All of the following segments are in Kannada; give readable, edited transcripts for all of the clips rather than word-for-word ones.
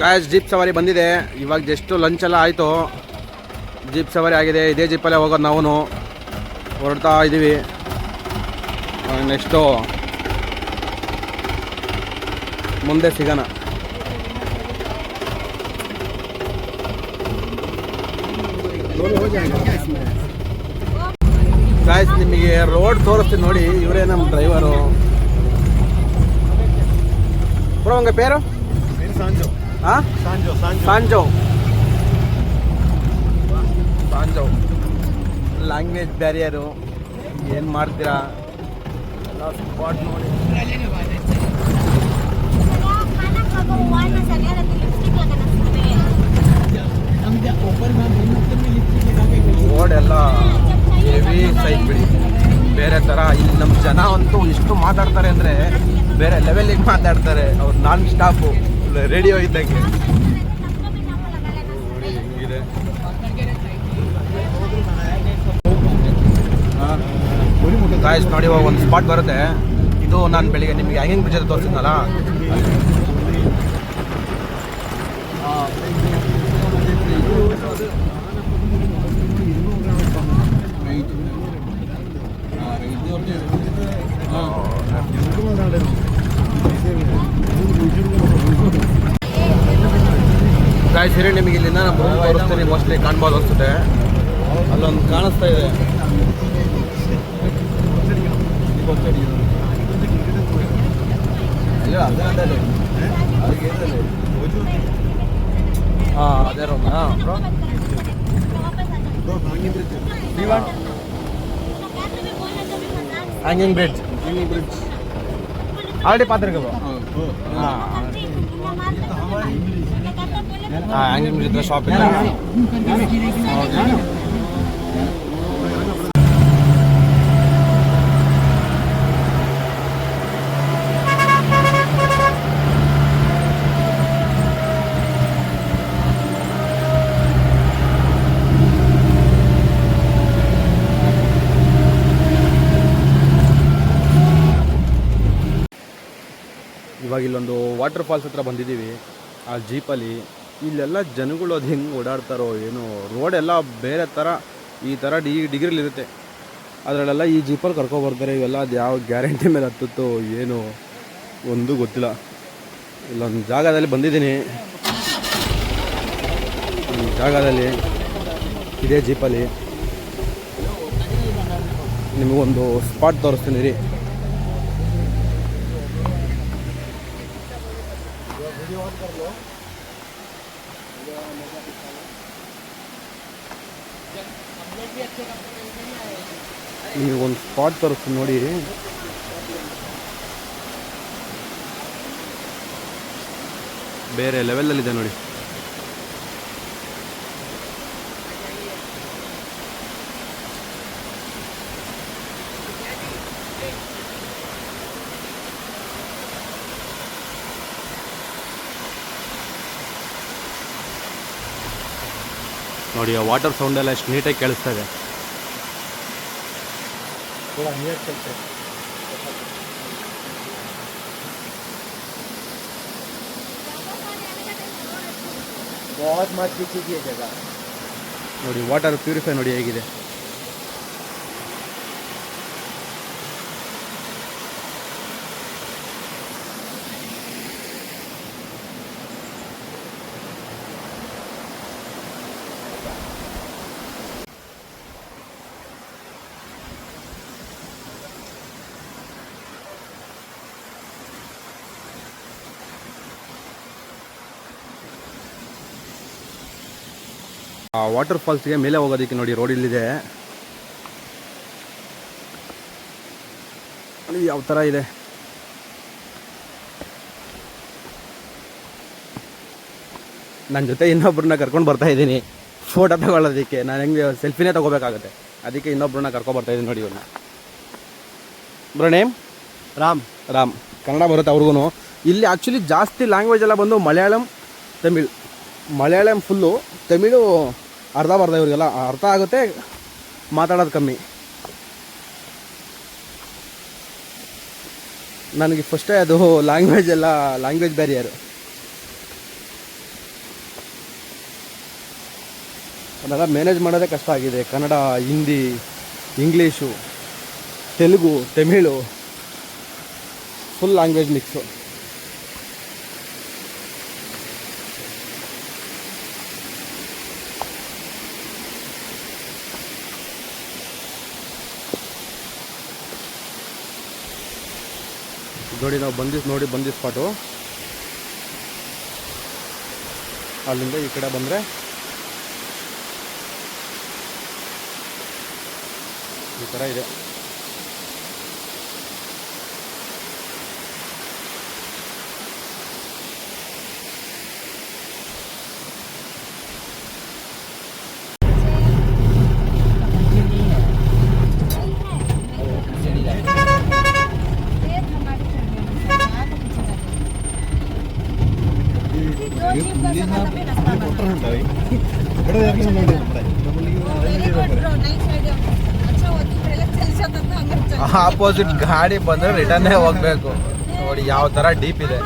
ಗಾಯ್ಸ್ ಜೀಪ್ ಸವಾರಿ ಬಂದಿದೆ. ಇವಾಗ ಜಸ್ಟ್ ಲಂಚ್ ಎಲ್ಲ ಆಯಿತು, ಜೀಪ್ ಸವಾರಿ ಆಗಿದೆ. ಇದೇ ಜೀಪಲ್ಲೇ ಹೋಗೋದು, ನಾವು ಹೊರಡ್ತಾ ಇದ್ದೀವಿ. ನೆಕ್ಸ್ಟು ಮುಂದೆ ಸಿಗೋಣ. ಗಾಯ್ಸ್ ನಿಮಗೆ ರೋಡ್ ತೋರಿಸ್ತೀನಿ ನೋಡಿ, ಇವರೇ ನಮ್ಮ ಡ್ರೈವರು. ಬ್ರೋ ಉಂಗ ಪೇರು ಸಾಂಜೋ ಲ್ಯಾಂಗ್ವೇಜ್ ಬ್ಯಾರಿಯರು. ಏನು ಮಾಡ್ತೀರಾ ಎಲ್ಲ ಸ್ಪಾಟ್ ನೋಡಿ. ರೋಡ್ ಎಲ್ಲ ಹೆವಿ ಸೈಡ್ ಬಿಡಿ, ಬೇರೆ ಥರ. ಇಲ್ಲಿ ನಮ್ಮ ಜನ ಅಂತೂ ಎಷ್ಟು ಮಾತಾಡ್ತಾರೆ ಅಂದರೆ ಬೇರೆ ಲೆವೆಲಿಗೆ ಮಾತಾಡ್ತಾರೆ. ಅವ್ರು ನಾನ್ ಸ್ಟಾಪು ರೇಡಿಯೋ ಇದ್ದಂಗೆ. ಹೆಂಗಿದೆ ಗಾಯ್ಸ್ ನೋಡಿ, ಇವಾಗ ಒಂದು ಸ್ಪಾಟ್ ಬರುತ್ತೆ. ಇದು ನಾನು ಬೆಳಿಗ್ಗೆ ನಿಮಗೆ ಹ್ಯಾಂಗಿಂಗ್ ಬ್ರಿಡ್ಜ್ ಅಂತ ತೋರಿಸಿದ್ನಲ್ಲ, ಗಾಯ್ಸ್ ಸರಿ ನಿಮಗೆ ಇಲ್ಲಿಂದ ನಾನು ರೂಮ್ ತೋರಿಸ್ತೀನಿ. ಮೋಸ್ಟ್ಲಿ ಕಾಣ್ಬೋದು ಅನಿಸುತ್ತೆ, ಅಲ್ಲೊಂದು ಕಾಣಿಸ್ತಾ ಇದೆ. ಹಾಂ ಅದೇ ರೂಮ್. ಹಾಂ ಬ್ರೋ ಹ್ಯಾಂಗಿಂಗ್ ಬ್ರಿಡ್ಜ್ ಆಲ್ರೆಡಿ ಪಾತ್ರೆ ಬ್ರೋ. ಹಾಂ ಹ್ಯಾಂಗಿಂಗ್ ಬ್ರಿಡ್ಜ್ ಹತ್ರ ಶಾಪ್ ಇದೆ. ಇವಾಗ ಇಲ್ಲೊಂದು ವಾಟರ್ ಫಾಲ್ಸ್ ಹತ್ರ ಬಂದಿದ್ದೀವಿ ಆ ಜೀಪಲ್ಲಿ. ಇಲ್ಲೆಲ್ಲ ಜನಗಳು ಅದು ಹೆಂಗೆ ಓಡಾಡ್ತಾರೋ ಏನೋ, ರೋಡೆಲ್ಲ ಬೇರೆ ಥರ ಈ ಥರ ಡಿಗ್ರಿಲಿರುತ್ತೆ. ಅದರಲ್ಲೆಲ್ಲ ಈ ಜೀಪಲ್ಲಿ ಕರ್ಕೊಬರ್ತಾರೆ. ಇವೆಲ್ಲ ಅದು ಯಾವ ಗ್ಯಾರಂಟಿ ಮೇಲೆ ಹತ್ತುತ್ತೋ ಏನು ಒಂದು ಗೊತ್ತಿಲ್ಲ. ಇಲ್ಲೊಂದು ಜಾಗದಲ್ಲಿ ಬಂದಿದ್ದೀನಿ, ಈ ಜಾಗದಲ್ಲಿ ಇದೇ ಜೀಪಲ್ಲಿ ನಿಮಗೊಂದು ಸ್ಪಾಟ್ ತೋರಿಸ್ತೀನಿ ರೀ. ನಿಮಗೊಂದು ಸ್ಪಾಟ್ ತೋರಿಸ್ತೀನಿ ನೋಡಿ. ಬೇರೆ ಲೆವೆಲಲ್ಲಿದೆ ನೋಡಿ. ನೋಡಿ ಆ ವಾಟರ್ ಸೌಂಡ್ ಎಲ್ಲ ಎಷ್ಟು ನೀಟಾಗಿ ಕೇಳಿಸ್ತಾ ಇದೆ. ನೋಡಿ ವಾಟರ್ ಪ್ಯೂರಿಫೈ ನೋಡಿ ಹೇಗಿದೆ. ಆ ವಾಟರ್ ಫಾಲ್ಸ್ಗೆ ಮೇಲೆ ಹೋಗೋದಕ್ಕೆ ನೋಡಿ ರೋಡ್ ಇಲ್ಲಿದೆ. ಅಲ್ಲಿ ಯಾವ ಥರ ಇದೆ. ನನ್ನ ಜೊತೆ ಇನ್ನೊಬ್ಬರನ್ನ ಕರ್ಕೊಂಡು ಬರ್ತಾ ಇದ್ದೀನಿ ಫೋಟೋ ತಗೊಳ್ಳೋದಕ್ಕೆ. ನಾನು ಹೆಂಗೆ ಸೆಲ್ಫಿನೇ ತೊಗೋಬೇಕಾಗುತ್ತೆ, ಅದಕ್ಕೆ ಇನ್ನೊಬ್ಬರನ್ನ ಕರ್ಕೊಂಡು ಇದ್ದೀನಿ ನೋಡಿ. ಇವ್ರನ್ನ ಬ್ರೋ ನೇಮ್ ರಾಮ್ ಕನ್ನಡ ಬರುತ್ತೆ ಅವ್ರಿಗೂ. ಇಲ್ಲಿ ಆ್ಯಕ್ಚುಲಿ ಜಾಸ್ತಿ ಲ್ಯಾಂಗ್ವೇಜ್ ಎಲ್ಲ ಬಂದು ಮಲಯಾಳಂ ಫುಲ್ಲು, ತಮಿಳು ಅರ್ಧ ಇವ್ರಿಗೆಲ್ಲ ಅರ್ಥ ಆಗುತ್ತೆ, ಮಾತಾಡೋದು ಕಮ್ಮಿ. ನನಗೆ ಫಸ್ಟೇ ಅದು ಲ್ಯಾಂಗ್ವೇಜ್ ಬ್ಯಾರಿಯರ್. ಅದೆಲ್ಲ ಮ್ಯಾನೇಜ್ ಮಾಡೋದೇ ಕಷ್ಟ ಆಗಿದೆ. Kannada, Hindi, English, Telugu, Tamil, full language mix. ನೋಡಿ ನಾವು ಬಂದಿ ಸ್ಪಾಟು. ಅಲ್ಲಿಂದ ಈ ಕಡೆ ಬಂದರೆ ಈ ಥರ ಇದೆ. ಆಪೋಸಿಟ್ ಗಾಡಿ ಬಂದರೆ ರಿಟರ್ನೇ ಹೋಗ್ಬೇಕು. ನೋಡಿ ಯಾವ ಥರ ಡೀಪ್ ಇದೆ.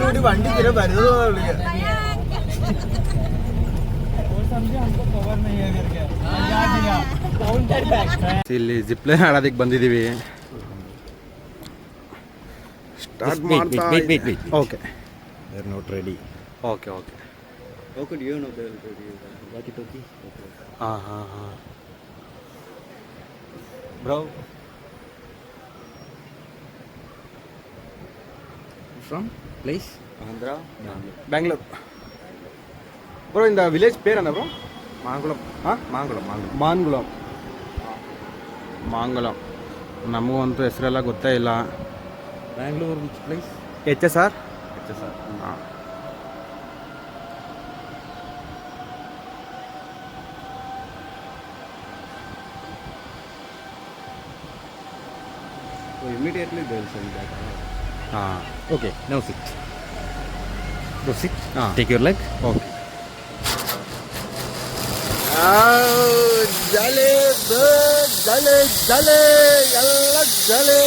ನೋಡಿ വണ്ടി തീരെ വരുന്നത്. ಇಲ್ಲಿ ಜಿಪ್ಲೈನ್ ಆಡೋದಕ್ಕೆ ಬಂದಿದ್ದೀವಿ. ಸ್ಟಾರ್ಟ್ ಮಾಡ್ತಾ okay they are not ready. Okay okay okay you know they are ready. Walkie talkie ಹಾಂ bro from place Andhra Bangalore. Bro ಇಂದ ವಿಲೇಜ್ ಪೇರನ ಬ್ರೋ? ಮಾಂಗುಳಂ. ಹಾಂ ಮಾನ್ಗುಳಂ. ನಮಗೂ ಅಂತೂ ಹೆಸರೆಲ್ಲ ಗೊತ್ತೇ ಇಲ್ಲ. Bangalore which place? HSR. ಹಾಂ immediately they will send that. Okay, now sit. Go sit. Take your leg. Okay. Jale, yalla jale.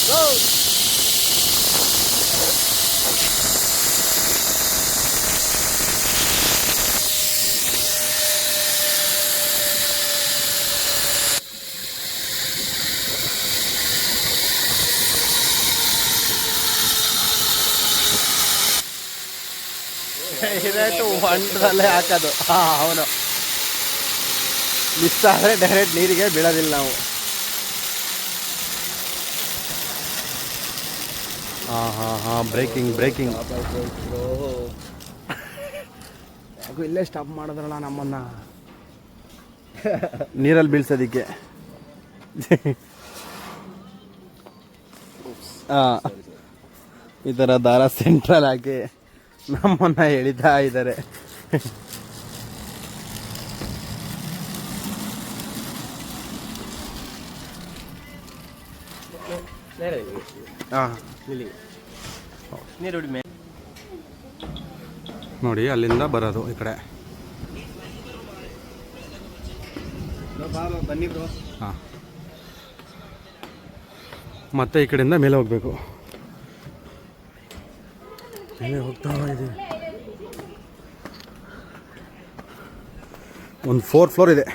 Go. Direct ಹೊಂಡದಲ್ಲೇ ಹಾಕೋದು. ಅವನು ಮಿಸ್ ಆದರೆ ಡೈರೆಕ್ಟ್ ನೀರಿಗೆ ಬೀಳೋದಿಲ್ಲ ನಾವು. ಬ್ರೇಕಿಂಗ್ ಯಾಕೋ ಇಲ್ಲೇ ಸ್ಟಾಪ್ ಮಾಡಿದ್ರಲ್ಲ ನಮ್ಮನ್ನ ನೀರಲ್ಲಿ ಬೀಳ್ಸೋದಿಕ್ಕೆ. ಈ ಥರ ದಾರ ಸೆಂಟ್ರಲ್ ಹಾಕಿ ನಮ್ಮನ್ನ ಎಳಿತಾ ಇದ್ದಾರೆ. ನೋಡಿ ಅಲ್ಲಿಂದ ಬರೋದು ಈ ಕಡೆ. ಬನ್ನಿ ಬ್ರೋ. ಹಾಂ ಮತ್ತೆ ಈ ಕಡೆಯಿಂದ ಮೇಲೆ ಹೋಗಬೇಕು. ಮೇಲೆ ಹೋಗ್ತಾ ಇದೆ. ಒಂದು 4 ಫ್ಲೋರ್ ಇದೆ.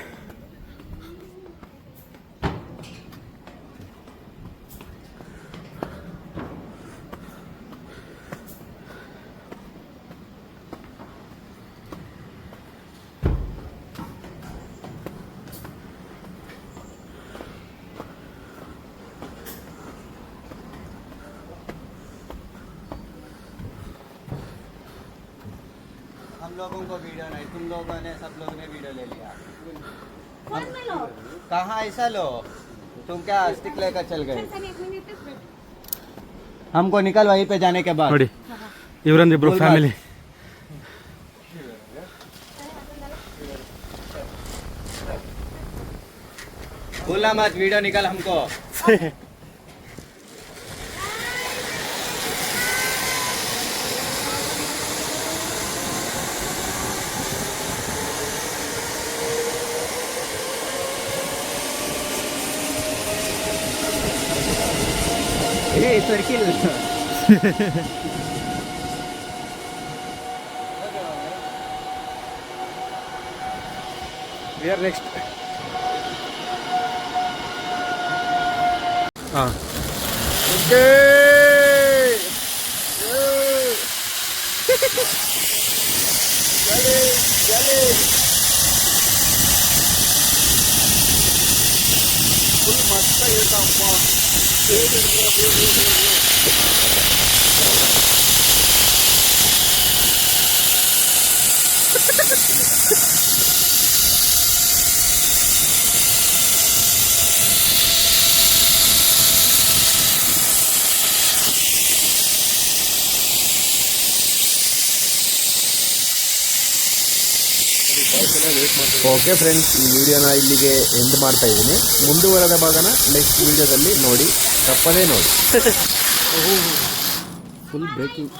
हम लोगों को वीडियो नहीं, तुम लोगों ने सब लोगों ने वीडियो ले लिया। फोन में लो। कहाँ ऐसा लो, तुम क्या स्टिक लेकर चल गए? सर, एक मिनट पे। हमको निकल वहीं पे जाने के बाद। ನೋಡಿ ಇವರಂದ್ರೆ ಇಬ್ರು बोल ಫ್ಯಾಮಿಲಿ. बोलना मत, वीडियो निकल हमको। Circle We are next. ಹಾಂ ಫುಲ್ ಮಸ್ತ್ ಇರ್ತಾವಪ್ಪ. ಓಕೆ ಫ್ರೆಂಡ್ಸ್, ಈ ವಿಡಿಯೋನ ಇಲ್ಲಿಗೆ ಎಂಡ್ ಮಾಡ್ತಾ ಇದ್ದೀನಿ. ಮುಂದುವರೆದ ಭಾಗನ ನೆಕ್ಸ್ಟ್ ವಿಡಿಯೋದಲ್ಲಿ ನೋಡಿ, ತಪ್ಪದೇ ನೋಡಿ. Full breaking.